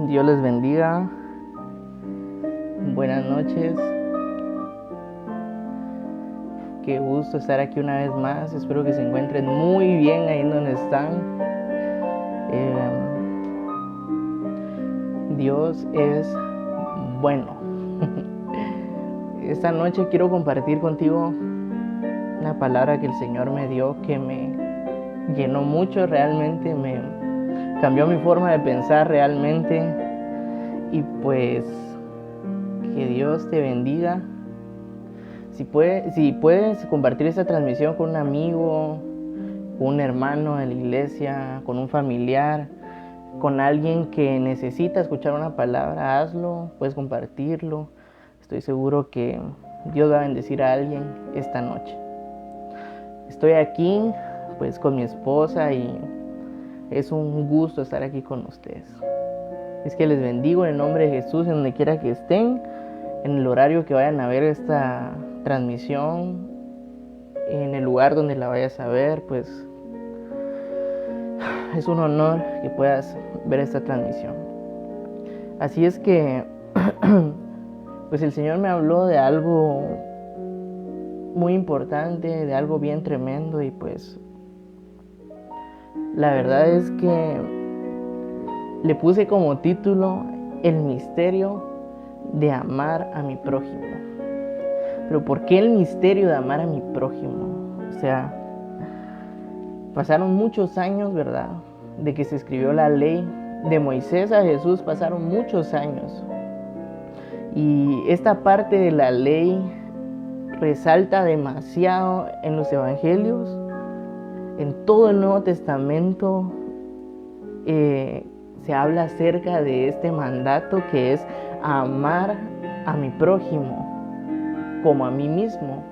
Dios les bendiga. Buenas noches. Qué gusto estar aquí una vez más. Espero que se encuentren muy bien ahí donde están. Dios es bueno. Esta noche quiero compartir contigo una palabra que el Señor me dio que me llenó mucho, realmente me cambió mi forma de pensar realmente. Y pues que Dios te bendiga. Si puedes compartir esta transmisión con un amigo, con un hermano de la iglesia, con un familiar, con alguien que necesita escuchar una palabra, hazlo, puedes compartirlo. Estoy seguro que Dios va a bendecir a alguien esta noche. Estoy aquí pues con mi esposa y es un gusto estar aquí con ustedes. Es que les bendigo en el nombre de Jesús, en donde quiera que estén, en el horario que vayan a ver esta transmisión, en el lugar donde la vayas a ver, pues es un honor que puedas ver esta transmisión. Así es que pues el Señor me habló de algo muy importante, de algo bien tremendo, y pues la verdad es que le puse como título el misterio de amar a mi prójimo. Pero ¿por qué el misterio de amar a mi prójimo? O sea, pasaron muchos años, ¿verdad?, de que se escribió la ley. De Moisés a Jesús pasaron muchos años. Y esta parte de la ley resalta demasiado en los evangelios. En todo el Nuevo Testamento se habla acerca de este mandato que es amar a mi prójimo como a mí mismo.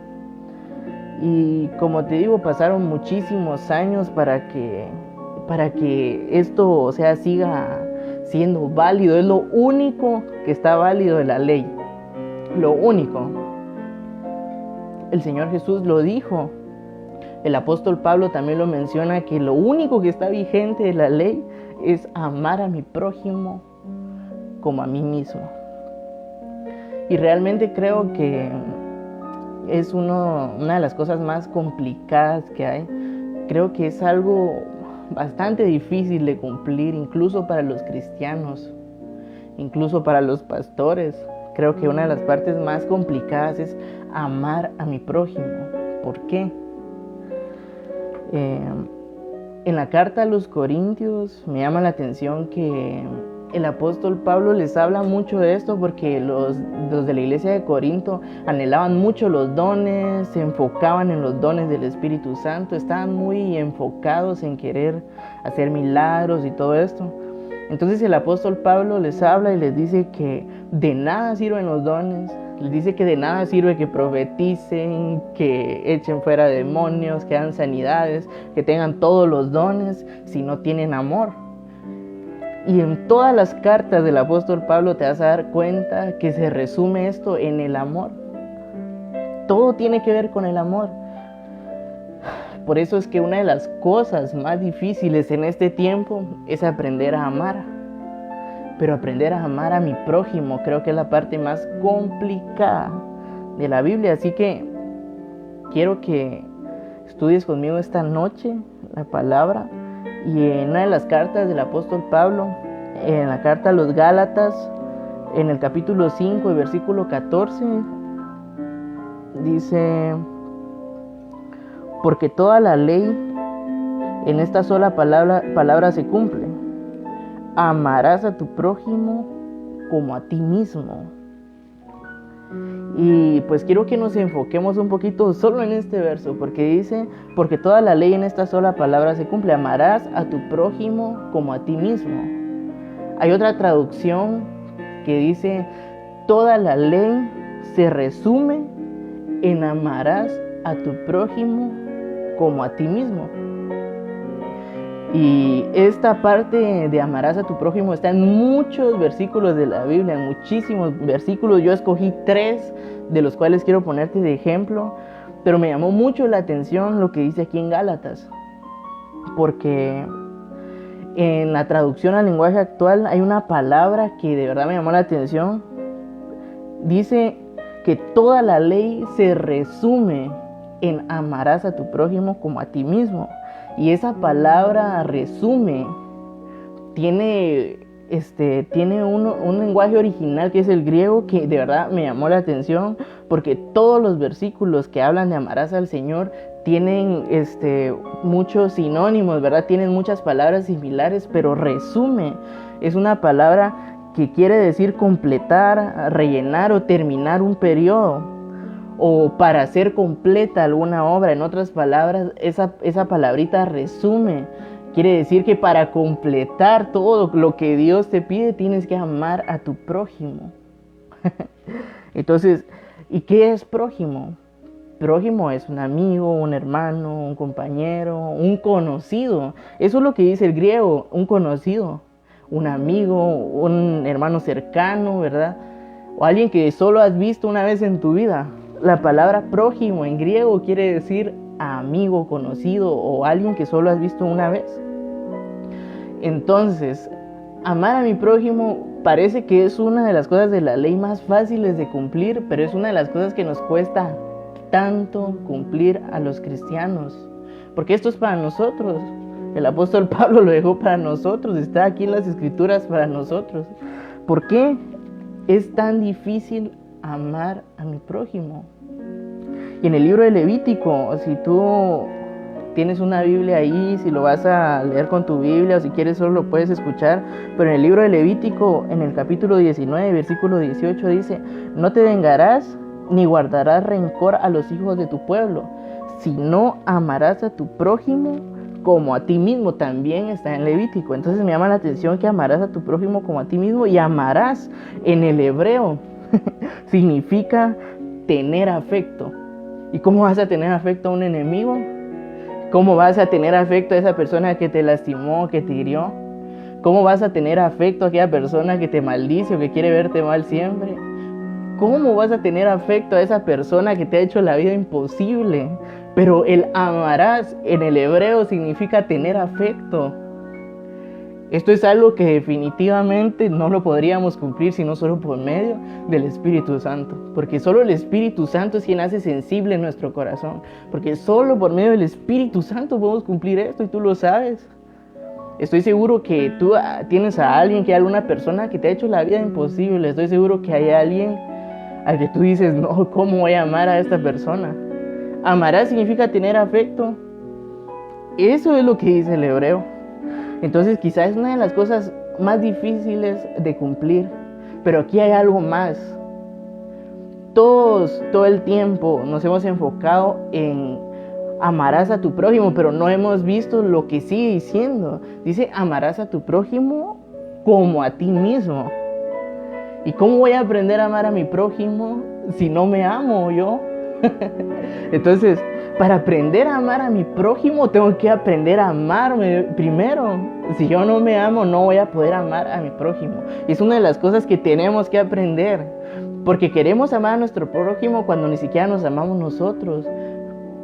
Y como te digo, pasaron muchísimos años para que esto, o sea, siga siendo válido. Es lo único que está válido de la ley. Lo único. El Señor Jesús lo dijo. El apóstol Pablo también lo menciona, que lo único que está vigente de la ley es amar a mi prójimo como a mí mismo. Y realmente creo que es una de las cosas más complicadas que hay. Creo que es algo bastante difícil de cumplir, incluso para los cristianos, incluso para los pastores. Creo que una de las partes más complicadas es amar a mi prójimo. ¿Por qué? En la carta a los Corintios me llama la atención que el apóstol Pablo les habla mucho de esto, porque los de la iglesia de Corinto anhelaban mucho los dones, se enfocaban en los dones del Espíritu Santo, estaban muy enfocados en querer hacer milagros y todo esto. Entonces el apóstol Pablo les habla y les dice que de nada sirven los dones. Les dice que de nada sirve que profeticen, que echen fuera demonios, que hagan sanidades, que tengan todos los dones, si no tienen amor. Y en todas las cartas del apóstol Pablo te vas a dar cuenta que se resume esto en el amor. Todo tiene que ver con el amor. Por eso es que una de las cosas más difíciles en este tiempo es aprender a amar. Pero aprender a amar a mi prójimo creo que es la parte más complicada de la Biblia. Así que quiero que estudies conmigo esta noche la palabra. Y en una de las cartas del apóstol Pablo, en la carta a los Gálatas, en el capítulo 5 y versículo 14, dice: porque toda la ley en esta sola palabra se cumple: amarás a tu prójimo como a ti mismo. Y pues quiero que nos enfoquemos un poquito solo en este verso, porque dice: porque toda la ley en esta sola palabra se cumple, amarás a tu prójimo como a ti mismo. Hay otra traducción que dice: toda la ley se resume en amarás a tu prójimo como a ti mismo. Y esta parte de amarás a tu prójimo está en muchos versículos de la Biblia, en muchísimos versículos. Yo escogí 3 de los cuales quiero ponerte de ejemplo, pero me llamó mucho la atención lo que dice aquí en Gálatas, porque En la traducción al lenguaje actual hay una palabra que de verdad me llamó la atención. Dice que toda la ley se resume en amarás a tu prójimo como a ti mismo. Y esa palabra resume tiene un lenguaje original que es el griego, que de verdad me llamó la atención, porque todos los versículos que hablan de amarás al Señor tienen muchos sinónimos, ¿verdad? Tienen muchas palabras similares, pero resume es una palabra que quiere decir completar, rellenar o terminar un periodo, o para hacer completa alguna obra. En otras palabras, esa palabrita resume quiere decir que para completar todo lo que Dios te pide, tienes que amar a tu prójimo. Entonces, ¿y qué es prójimo? Prójimo es un amigo, un hermano, un compañero, un conocido. Eso es lo que dice el griego, un conocido, un amigo, un hermano cercano, ¿verdad? O alguien que solo has visto una vez en tu vida. La palabra prójimo en griego quiere decir amigo, conocido o alguien que solo has visto una vez. Entonces, amar a mi prójimo parece que es una de las cosas de la ley más fáciles de cumplir, pero es una de las cosas que nos cuesta tanto cumplir a los cristianos, porque esto es para nosotros. El apóstol Pablo lo dejó para nosotros, está aquí en las escrituras para nosotros. ¿Por qué es tan difícil amar a mi prójimo? Y en el libro de Levítico, si tú tienes una Biblia ahí, si lo vas a leer con tu Biblia o si quieres solo lo puedes escuchar, pero en el libro de Levítico, en el capítulo 19, versículo 18 dice: no te vengarás ni guardarás rencor a los hijos de tu pueblo, sino amarás a tu prójimo como a ti mismo. También está en Levítico. Entonces me llama la atención que amarás a tu prójimo como a ti mismo. Y amarás en el hebreo significa tener afecto. ¿Y cómo vas a tener afecto a un enemigo? ¿Cómo vas a tener afecto a esa persona que te lastimó, que te hirió? ¿Cómo vas a tener afecto a aquella persona que te maldice o que quiere verte mal siempre? ¿Cómo vas a tener afecto a esa persona que te ha hecho la vida imposible? Pero el amarás en el hebreo significa tener afecto. Esto es algo que definitivamente no lo podríamos cumplir sino solo por medio del Espíritu Santo. Porque solo el Espíritu Santo es quien hace sensible nuestro corazón. Porque solo por medio del Espíritu Santo podemos cumplir esto y tú lo sabes. Estoy seguro que tú tienes a alguien, que hay alguna persona que te ha hecho la vida imposible. Estoy seguro que hay alguien al que tú dices: no, ¿cómo voy a amar a esta persona? Amarás significa tener afecto. Eso es lo que dice el hebreo. Entonces quizás es una de las cosas más difíciles de cumplir. Pero aquí hay algo más. Todo el tiempo nos hemos enfocado en amarás a tu prójimo, pero no hemos visto lo que sigue diciendo. Dice: amarás a tu prójimo como a ti mismo. ¿Y cómo voy a aprender a amar a mi prójimo si no me amo yo? Entonces, para aprender a amar a mi prójimo, tengo que aprender a amarme primero. Si yo no me amo, no voy a poder amar a mi prójimo. Y es una de las cosas que tenemos que aprender. Porque queremos amar a nuestro prójimo cuando ni siquiera nos amamos nosotros.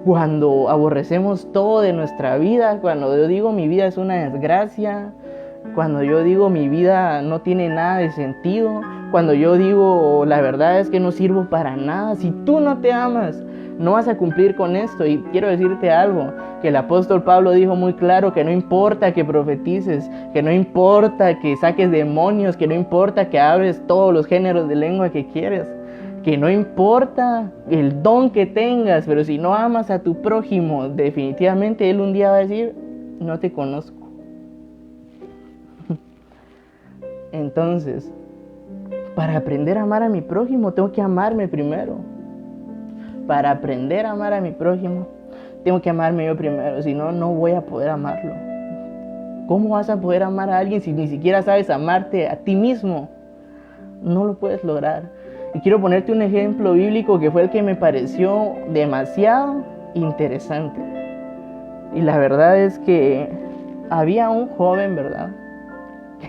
Cuando aborrecemos todo de nuestra vida. Cuando yo digo mi vida es una desgracia. Cuando yo digo mi vida no tiene nada de sentido. Cuando yo digo la verdad es que no sirvo para nada. Si tú no te amas, no vas a cumplir con esto. Y quiero decirte algo, que el apóstol Pablo dijo muy claro, que no importa que profetices, que no importa que saques demonios, que no importa que hables todos los géneros de lengua que quieres, que no importa el don que tengas, pero si no amas a tu prójimo, definitivamente él un día va a decir: no te conozco. Entonces, para aprender a amar a mi prójimo, tengo que amarme primero. Para aprender a amar a mi prójimo, tengo que amarme yo primero, si no, no voy a poder amarlo. ¿Cómo vas a poder amar a alguien si ni siquiera sabes amarte a ti mismo? No lo puedes lograr. Y quiero ponerte un ejemplo bíblico que fue el que me pareció demasiado interesante. Y la verdad es que había un joven, ¿verdad?,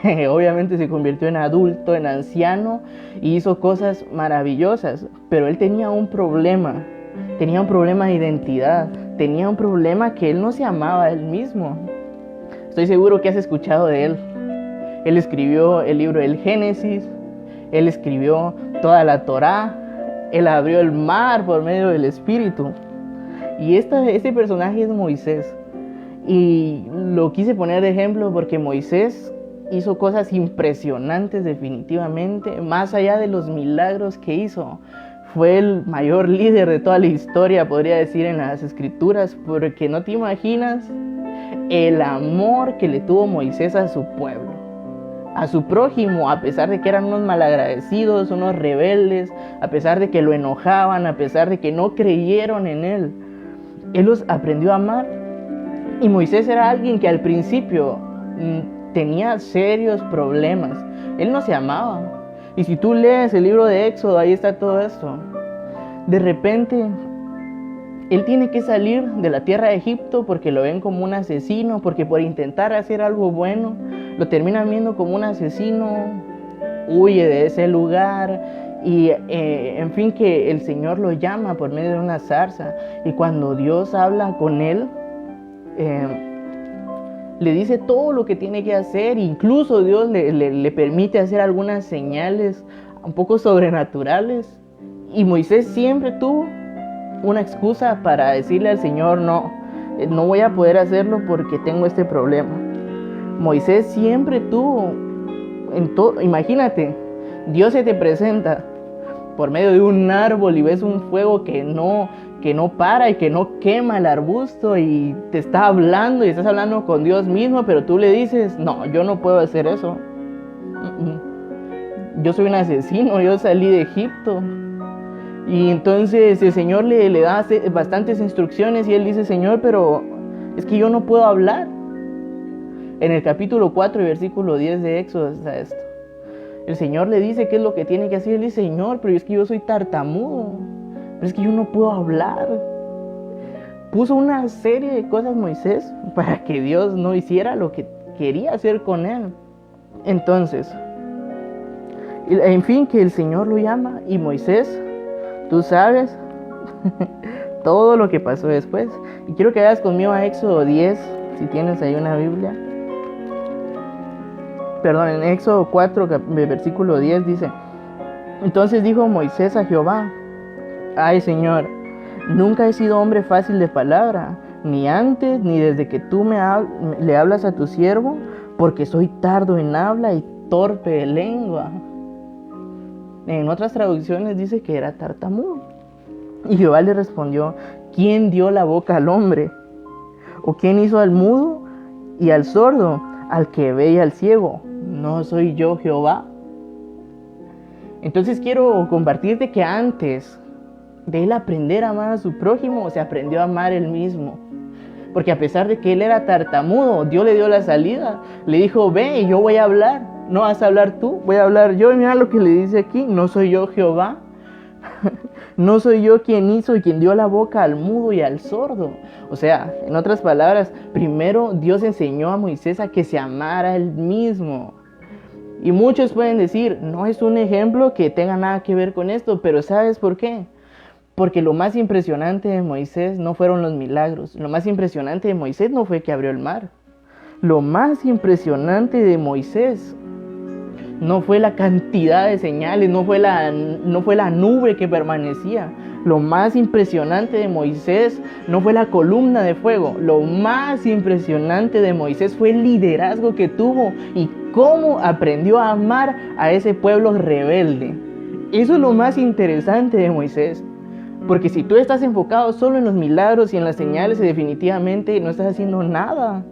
que obviamente se convirtió en adulto, en anciano, y hizo cosas maravillosas, pero él tenía un problema de identidad, tenía un problema que él no se amaba a él mismo. Estoy seguro que has escuchado de él. Él escribió el libro del Génesis, él escribió toda la Torá, él abrió el mar por medio del Espíritu. Y este personaje es Moisés. Y lo quise poner de ejemplo porque Moisés hizo cosas impresionantes definitivamente, más allá de los milagros que hizo. Fue el mayor líder de toda la historia, podría decir, en las Escrituras, porque no te imaginas el amor que le tuvo Moisés a su pueblo, a su prójimo, a pesar de que eran unos malagradecidos, unos rebeldes, a pesar de que lo enojaban, a pesar de que no creyeron en él. Él los aprendió a amar. Y Moisés era alguien que al principio tenía serios problemas. Él no se amaba. Y si tú lees el libro de Éxodo, ahí está todo esto. De repente, él tiene que salir de la tierra de Egipto porque lo ven como un asesino, porque por intentar hacer algo bueno, lo terminan viendo como un asesino, huye de ese lugar y en fin, que el Señor lo llama por medio de una zarza. Y cuando Dios habla con él, le dice todo lo que tiene que hacer. Incluso Dios le permite hacer algunas señales un poco sobrenaturales. Y Moisés siempre tuvo una excusa para decirle al Señor, no voy a poder hacerlo porque tengo este problema. Moisés siempre tuvo, imagínate, Dios se te presenta por medio de un árbol y ves un fuego que no para y que no quema el arbusto y te está hablando y estás hablando con Dios mismo, pero tú le dices, no, yo no puedo hacer eso. Yo soy un asesino, yo salí de Egipto. Y entonces el Señor le da bastantes instrucciones y él dice, Señor, pero es que yo no puedo hablar. En el capítulo 4 y versículo 10 de Éxodo está esto. El Señor le dice qué es lo que tiene que hacer. Él dice, Señor, pero es que yo soy tartamudo. Pero es que yo no puedo hablar. Puso una serie de cosas Moisés para que Dios no hiciera lo que quería hacer con él. Entonces, en fin, que el Señor lo llama y Moisés, tú sabes todo lo que pasó después. Y quiero que vayas conmigo a Éxodo 10, si tienes ahí una Biblia. Perdón, en Éxodo 4, versículo 10 dice, entonces dijo Moisés a Jehová, ay Señor, nunca he sido hombre fácil de palabra, ni antes ni desde que tú le hablas a tu siervo, porque soy tardo en habla y torpe de lengua. En otras traducciones dice que era tartamudo. Y Jehová le respondió, ¿quién dio la boca al hombre? ¿O quién hizo al mudo y al sordo, al que ve y al ciego? ¿No soy yo Jehová? Entonces quiero compartirte que antes de él aprender a amar a su prójimo, se aprendió a amar él mismo. Porque a pesar de que él era tartamudo, Dios le dio la salida. Le dijo, ve, yo voy a hablar. No vas a hablar tú, voy a hablar yo. Y mira lo que le dice aquí, ¿no soy yo Jehová? ¿No soy yo quien hizo y quien dio la boca al mudo y al sordo? O sea, en otras palabras, primero Dios enseñó a Moisés a que se amara a él mismo. Y muchos pueden decir, no es un ejemplo que tenga nada que ver con esto, pero ¿sabes por qué? Porque lo más impresionante de Moisés no fueron los milagros. Lo más impresionante de Moisés no fue que abrió el mar. Lo más impresionante de Moisés no fue la cantidad de señales, no fue la nube que permanecía. Lo más impresionante de Moisés no fue la columna de fuego. Lo más impresionante de Moisés fue el liderazgo que tuvo y cómo aprendió a amar a ese pueblo rebelde. Eso es lo más interesante de Moisés. Porque si tú estás enfocado solo en los milagros y en las señales, definitivamente no estás haciendo nada.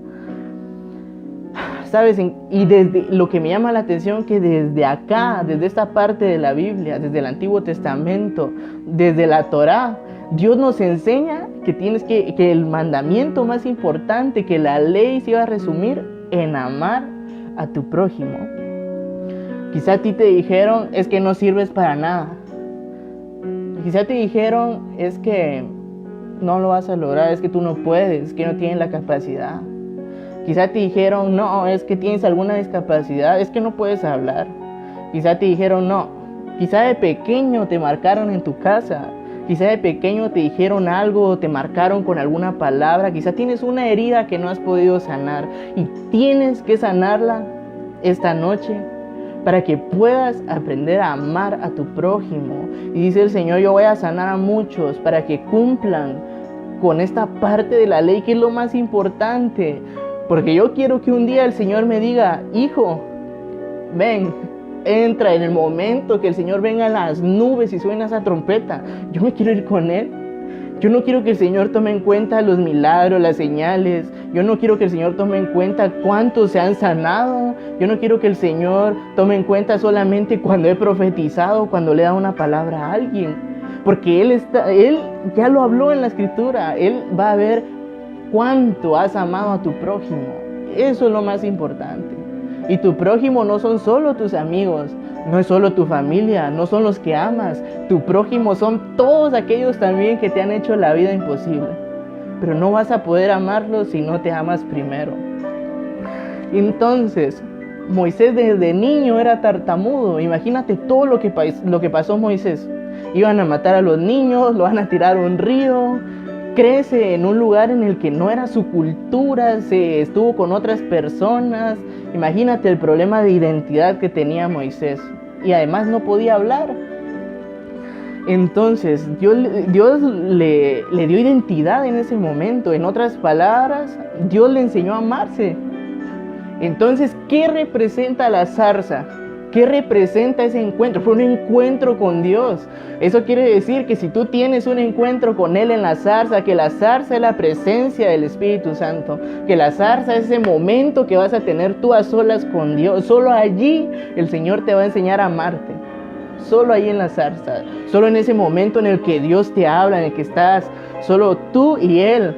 ¿Sabes? Y desde lo que me llama la atención, que desde acá, desde esta parte de la Biblia, desde el Antiguo Testamento, desde la Torá, Dios nos enseña que el mandamiento más importante, que la ley se iba a resumir en amar a tu prójimo. Quizá a ti te dijeron, es que no sirves para nada. Quizá te dijeron, es que no lo vas a lograr, es que tú no puedes, es que no tienes la capacidad. Quizá te dijeron, no, es que tienes alguna discapacidad, es que no puedes hablar. Quizá te dijeron, no. Quizá de pequeño te marcaron en tu casa Quizá de pequeño te dijeron algo, te marcaron con alguna palabra, quizá tienes una herida que no has podido sanar y tienes que sanarla esta noche para que puedas aprender a amar a tu prójimo. Y dice el Señor, yo voy a sanar a muchos para que cumplan con esta parte de la ley que es lo más importante. Porque yo quiero que un día el Señor me diga, hijo, ven, entra en el momento que el Señor venga en las nubes y suena esa trompeta. Yo me quiero ir con Él. Yo no quiero que el Señor tome en cuenta los milagros, las señales. Yo no quiero que el Señor tome en cuenta cuántos se han sanado. Yo no quiero que el Señor tome en cuenta solamente cuando he profetizado, cuando le da una palabra a alguien. Porque Él ya lo habló en la Escritura. Él va a ver cuánto has amado a tu prójimo. Eso es lo más importante. Y tu prójimo no son solo tus amigos, no es solo tu familia, no son los que amas. Tu prójimo son todos aquellos también que te han hecho la vida imposible. Pero no vas a poder amarlos si no te amas primero. Entonces, Moisés desde niño era tartamudo. Imagínate todo lo que pasó Moisés. Iban a matar a los niños, lo van a tirar a un río. Crece en un lugar en el que no era su cultura, se estuvo con otras personas. Imagínate el problema de identidad que tenía Moisés. Y además no podía hablar. Entonces, Dios le dio identidad en ese momento. En otras palabras, Dios le enseñó a amarse. Entonces, ¿qué representa la zarza? ¿Qué representa ese encuentro? Fue un encuentro con Dios. Eso quiere decir que si tú tienes un encuentro con Él en la zarza, que la zarza es la presencia del Espíritu Santo, que la zarza es ese momento que vas a tener tú a solas con Dios. Solo allí el Señor te va a enseñar a amarte. Solo ahí en la zarza. Solo en ese momento en el que Dios te habla, en el que estás solo tú y Él.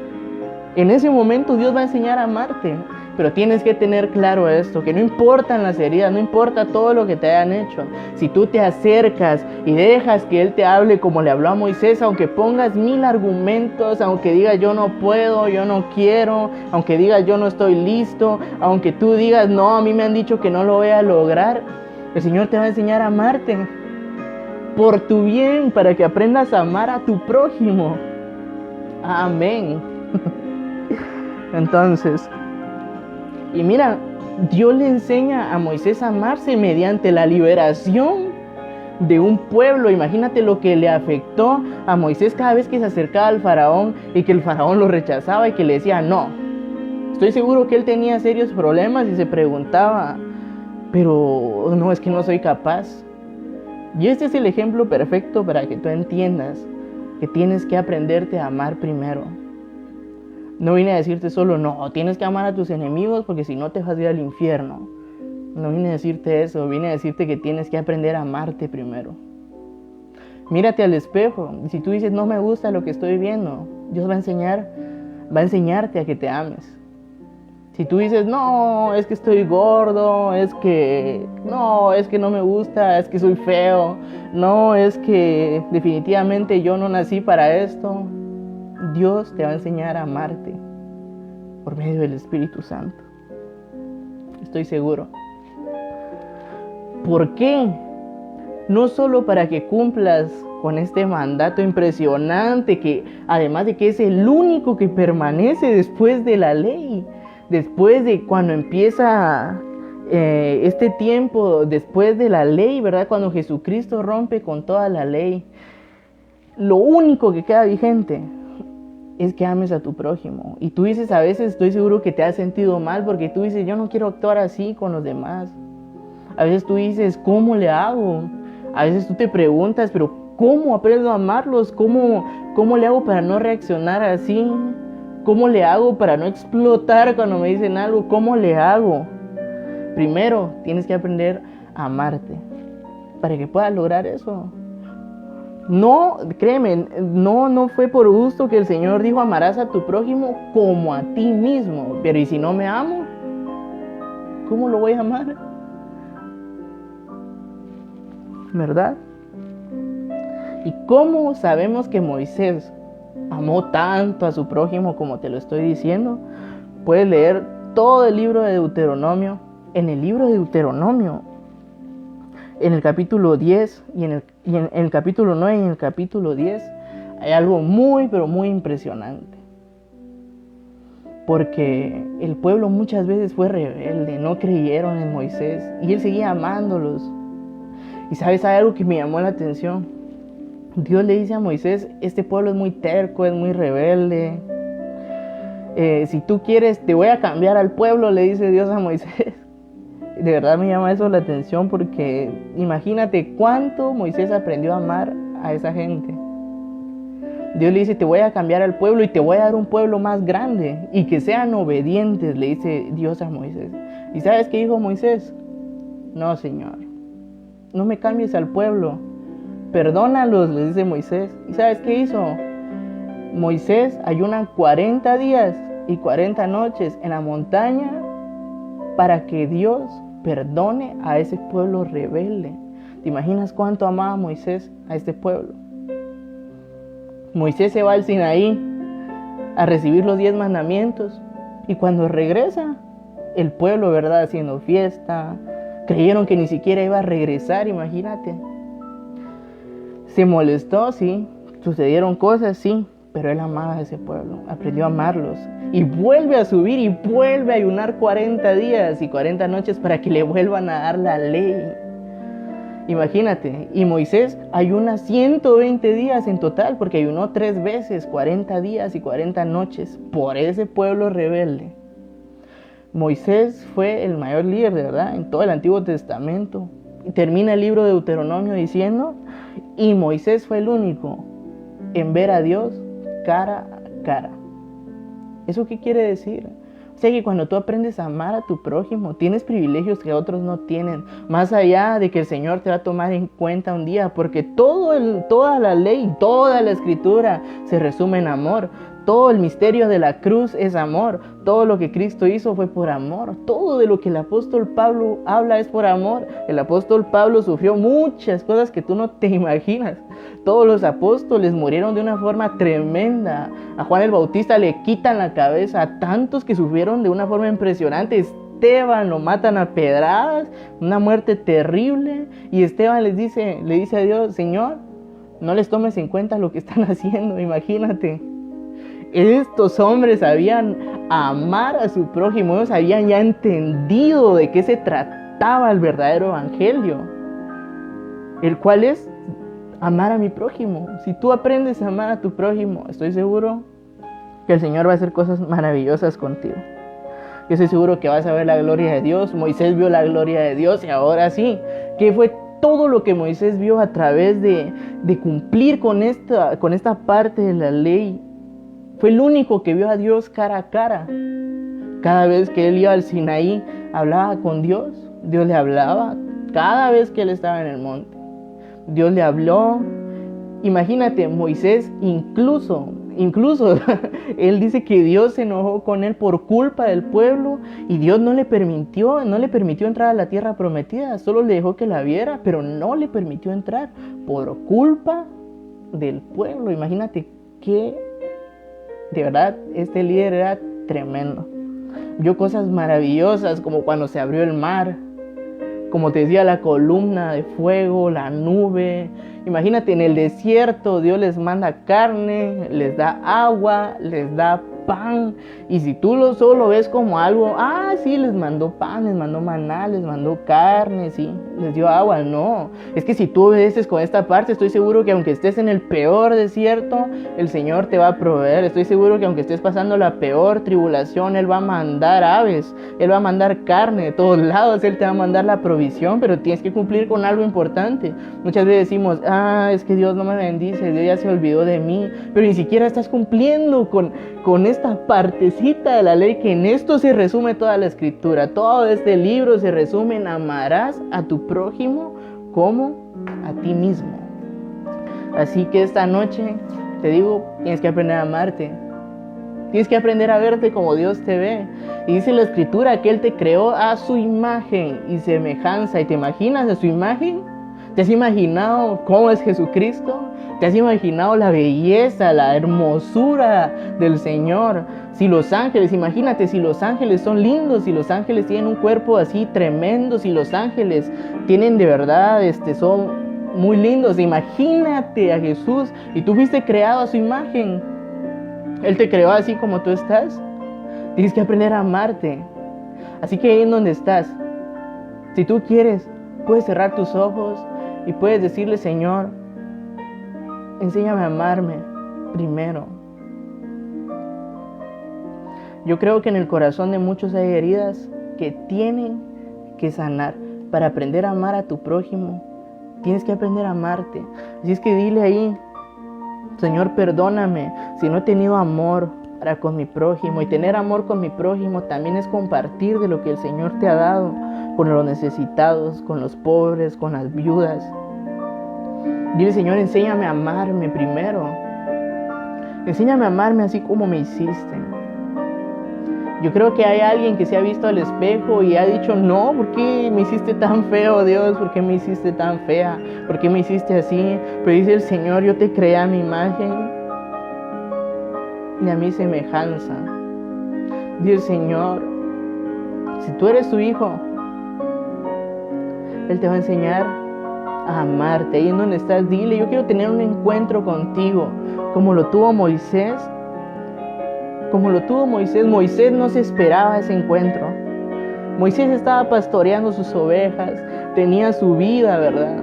En ese momento Dios va a enseñar a amarte. Pero tienes que tener claro esto, que no importan las heridas, no importa todo lo que te hayan hecho. Si tú te acercas y dejas que Él te hable como le habló a Moisés, aunque pongas 1000 argumentos, aunque digas yo no puedo, yo no quiero, aunque digas yo no estoy listo, aunque tú digas no, a mí me han dicho que no lo voy a lograr, el Señor te va a enseñar a amarte por tu bien, para que aprendas a amar a tu prójimo. Amén. Entonces, y mira, Dios le enseña a Moisés a amarse mediante la liberación de un pueblo. Imagínate lo que le afectó a Moisés cada vez que se acercaba al faraón y que el faraón lo rechazaba y que le decía no. Estoy seguro que él tenía serios problemas y se preguntaba, pero no, es que no soy capaz. Y este es el ejemplo perfecto para que tú entiendas que tienes que aprenderte a amar primero. No vine a decirte solo, no, tienes que amar a tus enemigos porque si no te vas a ir al infierno. No vine a decirte eso, vine a decirte que tienes que aprender a amarte primero. Mírate al espejo y si tú dices, no me gusta lo que estoy viendo, Dios va a enseñarte a que te ames. Si tú dices, no, es que estoy gordo, es que no me gusta, es que soy feo, no, es que definitivamente yo no nací para esto, Dios te va a enseñar a amarte por medio del Espíritu Santo. Estoy seguro. ¿Por qué? No solo para que cumplas con este mandato impresionante, que además de que es el único que permanece después de la ley, después de cuando empieza este tiempo, después de la ley, ¿verdad? Cuando Jesucristo rompe con toda la ley, lo único que queda vigente es que ames a tu prójimo. Y tú dices, a veces estoy seguro que te has sentido mal porque tú dices, yo no quiero actuar así con los demás. A veces tú dices, ¿cómo le hago? A veces tú te preguntas, pero ¿cómo aprendo a amarlos? ¿Cómo le hago para no reaccionar así? ¿Cómo le hago para no explotar cuando me dicen algo? ¿Cómo le hago? Primero, tienes que aprender a amarte para que puedas lograr eso. No, créeme, no fue por gusto que el Señor dijo, amarás a tu prójimo como a ti mismo. Pero ¿y si no me amo? ¿Cómo lo voy a amar? ¿Verdad? ¿Y cómo sabemos que Moisés amó tanto a su prójimo como te lo estoy diciendo? Puedes leer todo el libro de Deuteronomio. En el libro de Deuteronomio, en el capítulo 10 y en el capítulo 9 y en el capítulo 10, hay algo muy, pero muy impresionante. Porque el pueblo muchas veces fue rebelde, no creyeron en Moisés y él seguía amándolos. Y sabes, hay algo que me llamó la atención. Dios le dice a Moisés, este pueblo es muy terco, es muy rebelde. Si tú quieres, te voy a cambiar al pueblo, le dice Dios a Moisés. De verdad me llama eso la atención porque imagínate cuánto Moisés aprendió a amar a esa gente. Dios le dice, te voy a cambiar al pueblo y te voy a dar un pueblo más grande y que sean obedientes, le dice Dios a Moisés. ¿Y sabes qué dijo Moisés? No, Señor, no me cambies al pueblo, perdónalos, le dice Moisés. ¿Y sabes qué hizo? Moisés ayuna 40 días y 40 noches en la montaña para que Dios perdone a ese pueblo rebelde. ¿Te imaginas cuánto amaba Moisés a este pueblo? Moisés se va al Sinaí a recibir los 10 mandamientos y cuando regresa, el pueblo, ¿verdad?, haciendo fiesta, creyeron que ni siquiera iba a regresar, imagínate. Se molestó, sí, sucedieron cosas, sí, pero él amaba a ese pueblo, aprendió a amarlos y vuelve a subir y vuelve a ayunar 40 días y 40 noches para que le vuelvan a dar la ley. Imagínate, y Moisés ayuna 120 días en total, porque ayunó 3 veces, 40 días y 40 noches, por ese pueblo rebelde. Moisés fue el mayor líder, de verdad, en todo el Antiguo Testamento. Y termina el libro de Deuteronomio diciendo, y Moisés fue el único en ver a Dios cara a cara. ¿Eso qué quiere decir? O sea que cuando tú aprendes a amar a tu prójimo, tienes privilegios que otros no tienen. Más allá de que el Señor te va a tomar en cuenta un día, porque toda la ley, toda la escritura se resume en amor. Todo el misterio de la cruz es amor. Todo lo que Cristo hizo fue por amor. Todo de lo que el apóstol Pablo habla es por amor. El apóstol Pablo sufrió muchas cosas que tú no te imaginas. Todos los apóstoles murieron de una forma tremenda. A Juan el Bautista le quitan la cabeza. A tantos que sufrieron de una forma impresionante. Esteban lo matan a pedradas. Una muerte terrible. Y Esteban le dice a Dios, Señor, no les tomes en cuenta lo que están haciendo. Imagínate. Estos hombres sabían amar a su prójimo, ellos habían ya entendido de qué se trataba el verdadero evangelio, el cual es amar a mi prójimo. Si tú aprendes a amar a tu prójimo, estoy seguro que el Señor va a hacer cosas maravillosas contigo. Yo estoy seguro que vas a ver la gloria de Dios. Moisés vio la gloria de Dios y ahora sí, ¿qué fue todo lo que Moisés vio a través de cumplir con esta parte de la ley? Fue el único que vio a Dios cara a cara. Cada vez que él iba al Sinaí, hablaba con Dios. Dios le hablaba. Cada vez que él estaba en el monte, Dios le habló. Imagínate, Moisés incluso él dice que Dios se enojó con él por culpa del pueblo y Dios no le permitió entrar a la tierra prometida. Solo le dejó que la viera, pero no le permitió entrar por culpa del pueblo. Imagínate que de verdad, este líder era tremendo. Vio cosas maravillosas como cuando se abrió el mar. Como te decía, la columna de fuego, la nube. Imagínate, en el desierto Dios les manda carne, les da agua, les da pan. Y si tú solo lo ves como algo, sí, les mandó pan, les mandó maná, les mandó carne, sí, les dio agua. No, es que si tú obedeces con esta parte, estoy seguro que aunque estés en el peor desierto, el Señor te va a proveer. Estoy seguro que aunque estés pasando la peor tribulación, Él va a mandar aves, Él va a mandar carne de todos lados, Él te va a mandar la provisión, pero tienes que cumplir con algo importante. Muchas veces decimos, es que Dios no me bendice, Dios ya se olvidó de mí, pero ni siquiera estás cumpliendo con esta partecita de la ley, que en esto se resume toda la escritura. Todo este libro se resume en amarás a tu prójimo como a ti mismo. Así que esta noche te digo, tienes que aprender a amarte. Tienes que aprender a verte como Dios te ve. Y dice la escritura que Él te creó a su imagen y semejanza. ¿Y te imaginas a su imagen? ¿Te has imaginado cómo es Jesucristo? ¿Te has imaginado la belleza, la hermosura del Señor? Si los ángeles, imagínate, si los ángeles son lindos, si los ángeles tienen un cuerpo así tremendo, si los ángeles tienen de verdad, son muy lindos. Imagínate a Jesús y tú fuiste creado a su imagen. Él te creó así como tú estás. Tienes que aprender a amarte. Así que ahí en donde estás, si tú quieres, puedes cerrar tus ojos y puedes decirle: Señor, enséñame a amarme primero. Yo creo que en el corazón de muchos hay heridas que tienen que sanar. Para aprender a amar a tu prójimo, tienes que aprender a amarte. Así es que dile ahí: Señor, perdóname si no he tenido amor para con mi prójimo. Y tener amor con mi prójimo también es compartir de lo que el Señor te ha dado con los necesitados, con los pobres, con las viudas. Dile: Señor, enséñame a amarme primero. Enséñame a amarme así como me hiciste. Yo creo que hay alguien que se ha visto al espejo y ha dicho: no, ¿por qué me hiciste tan feo, Dios? ¿Por qué me hiciste tan fea? ¿Por qué me hiciste así? Pero dice el Señor: yo te creé a mi imagen y a mi semejanza. Dice el Señor: si tú eres su hijo, Él te va a enseñar a amarte. Ahí en donde estás, dile: yo quiero tener un encuentro contigo, como lo tuvo Moisés. Como lo tuvo Moisés. Moisés no se esperaba ese encuentro. Moisés estaba pastoreando sus ovejas, tenía su vida, ¿verdad?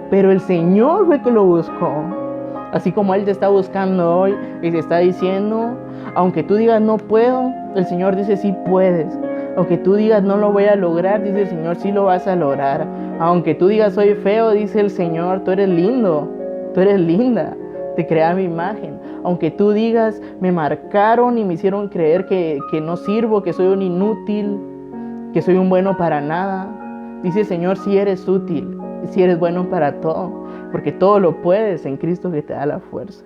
Pero el Señor fue que lo buscó. Así como Él te está buscando hoy y te está diciendo: aunque tú digas no puedo, el Señor dice: sí puedes. Aunque tú digas no lo voy a lograr, dice el Señor: sí lo vas a lograr. Aunque tú digas soy feo, dice el Señor: tú eres lindo, tú eres linda, te creé a mi imagen. Aunque tú digas me marcaron y me hicieron creer que no sirvo, que soy un inútil, que soy un bueno para nada, dice el Señor: sí eres útil, sí eres bueno para todo, porque todo lo puedes en Cristo que te da la fuerza.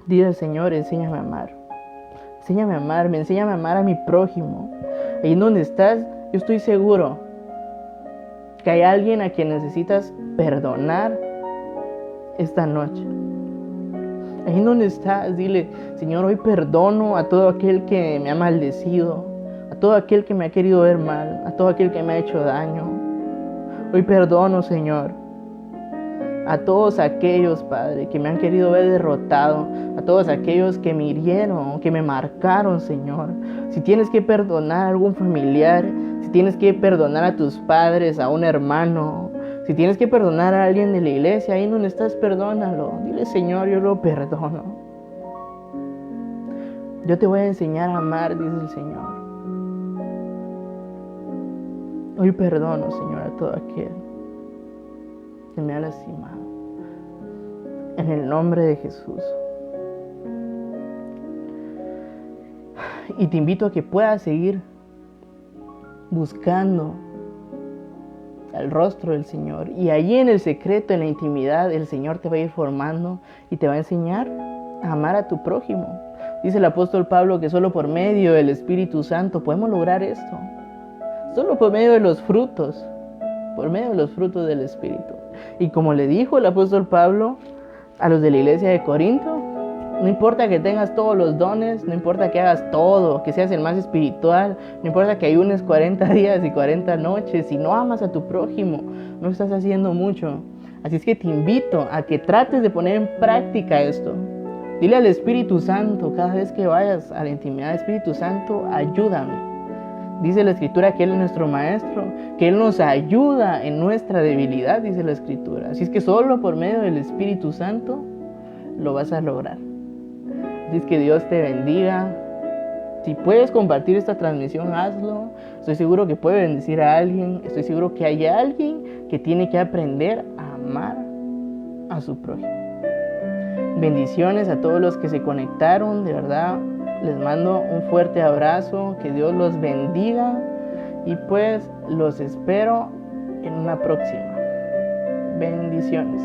Dile al Señor: enséñame a amar. Enséñame a amarme, enséñame a amar a mi prójimo. Ahí en donde estás, yo estoy seguro que hay alguien a quien necesitas perdonar esta noche. Ahí en donde estás, dile: Señor, hoy perdono a todo aquel que me ha maldecido, a todo aquel que me ha querido ver mal, a todo aquel que me ha hecho daño. Hoy perdono, Señor, a todos aquellos, Padre, que me han querido ver derrotado, a todos aquellos que me hirieron, que me marcaron, Señor. Si tienes que perdonar a algún familiar, si tienes que perdonar a tus padres, a un hermano, si tienes que perdonar a alguien de la iglesia, ahí donde estás, perdónalo. Dile: Señor, yo lo perdono. Yo te voy a enseñar a amar, dice el Señor. Hoy perdono, Señor, a todo aquel que me ha lastimado. En el nombre de Jesús. Y te invito a que puedas seguir buscando el rostro del Señor. Y allí en el secreto, en la intimidad, el Señor te va a ir formando y te va a enseñar a amar a tu prójimo. Dice el apóstol Pablo que solo por medio del Espíritu Santo podemos lograr esto. Solo por medio de los frutos. Por medio de los frutos del Espíritu. Y como le dijo el apóstol Pablo a los de la iglesia de Corinto: no importa que tengas todos los dones, no importa que hagas todo, que seas el más espiritual, no importa que ayunes 40 días y 40 noches, si no amas a tu prójimo, no estás haciendo mucho. Así es que te invito a que trates de poner en práctica esto. Dile al Espíritu Santo, cada vez que vayas a la intimidad: Espíritu Santo, ayúdame. Dice la Escritura que Él es nuestro Maestro, que Él nos ayuda en nuestra debilidad, dice la Escritura. Así es que solo por medio del Espíritu Santo lo vas a lograr. Así es que Dios te bendiga. Si puedes compartir esta transmisión, hazlo. Estoy seguro que puede bendecir a alguien. Estoy seguro que hay alguien que tiene que aprender a amar a su prójimo. Bendiciones a todos los que se conectaron, de verdad. Les mando un fuerte abrazo, que Dios los bendiga y pues los espero en una próxima. Bendiciones.